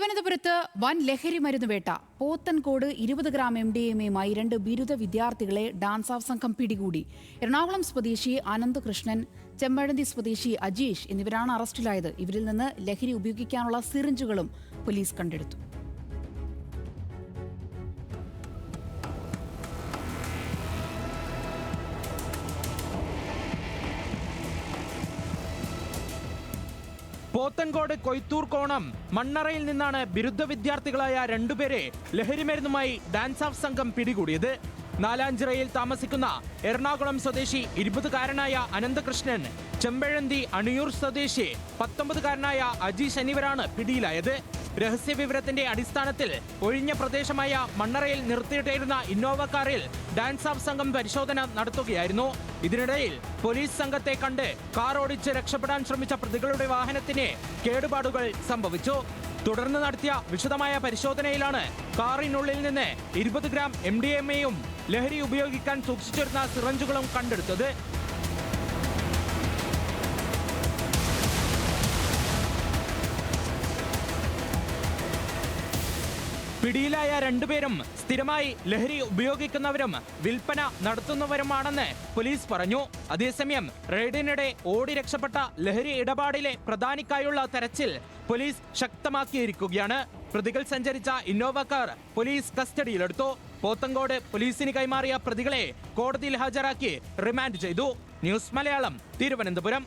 തിരുവനന്തപുരത്ത് വൻ ലഹരി മരുന്ന് വേട്ട. പോത്തൻകോട് 20 ഗ്രാം MDMA-യുമായി 2 ബിരുദ വിദ്യാർത്ഥികളെ ഡാൻസ് ഓഫ് സംഘം പിടികൂടി. എറണാകുളം സ്വദേശി അനന്തകൃഷ്ണൻ, ചെമ്മഴന്തി സ്വദേശി അജീഷ് എന്നിവരാണ് അറസ്റ്റിലായത്. ഇവരിൽ നിന്ന് ലഹരി ഉപയോഗിക്കാനുള്ള സിറിഞ്ചുകളും പോലീസ് കണ്ടെടുത്തു. പോത്തൻകോട് കൊയ്ത്തൂർ കോണം മണ്ണറയിൽ നിന്നാണ് ബിരുദ വിദ്യാർത്ഥികളായ രണ്ടുപേരെ ലഹരിമരുന്നുമായി ഡാൻസ് ഓഫ് സംഘം പിടികൂടിയത്. നാലാഞ്ചിറയിൽ താമസിക്കുന്ന എറണാകുളം സ്വദേശി 20-കാരനായ അനന്തകൃഷ്ണൻ, ചെമ്പഴന്തി അണിയൂർ സ്വദേശി 19-കാരനായ അജീഷ് എന്നിവരാണ് പിടിയിലായത്. രഹസ്യവിവരത്തിന്റെ അടിസ്ഥാനത്തിൽ ഒഴിഞ്ഞ പ്രദേശമായ മണ്ണറയിൽ നിർത്തിയിട്ടിരുന്ന ഇന്നോവ കാറിൽ ഡാൻസ് ഓഫ് സംഘം പരിശോധന നടത്തുകയായിരുന്നു. ഇതിനിടയിൽ പോലീസ് സംഘത്തെ കണ്ട് കാർ ഓടിച്ച് രക്ഷപ്പെടാൻ ശ്രമിച്ച പ്രതികളുടെ വാഹനത്തിന് കേടുപാടുകൾ സംഭവിച്ചു. തുടർന്ന് നടത്തിയ വിശദമായ പരിശോധനയിലാണ് കാറിനുള്ളിൽ നിന്ന് 20 ഗ്രാം MDMA-യും ലഹരി ഉപയോഗിക്കാൻ സൂക്ഷിച്ചിരുന്ന സിറഞ്ചുകളും കണ്ടെടുത്തത്. പിടിയിലായ രണ്ടുപേരും സ്ഥിരമായി ലഹരി ഉപയോഗിക്കുന്നവരും വിൽപ്പന നടത്തുന്നവരുമാണെന്ന് പോലീസ് പറഞ്ഞു. അതേസമയം റെയ്ഡിനിടെ ഓടി രക്ഷപ്പെട്ട ലഹരി ഇടപാടിലെ പ്രധാനിക്കായുള്ള തെരച്ചിൽ പോലീസ് ശക്തമാക്കിയിരിക്കുകയാണ്. പ്രതികൾ സഞ്ചരിച്ച ഇന്നോവ കാർ പോലീസ് കസ്റ്റഡിയിലെടുത്തു. പോത്തൻകോട് പോലീസിന് കൈമാറിയ പ്രതികളെ കോടതിയിൽ ഹാജരാക്കി റിമാൻഡ് ചെയ്തു. ന്യൂസ് മലയാളം, തിരുവനന്തപുരം.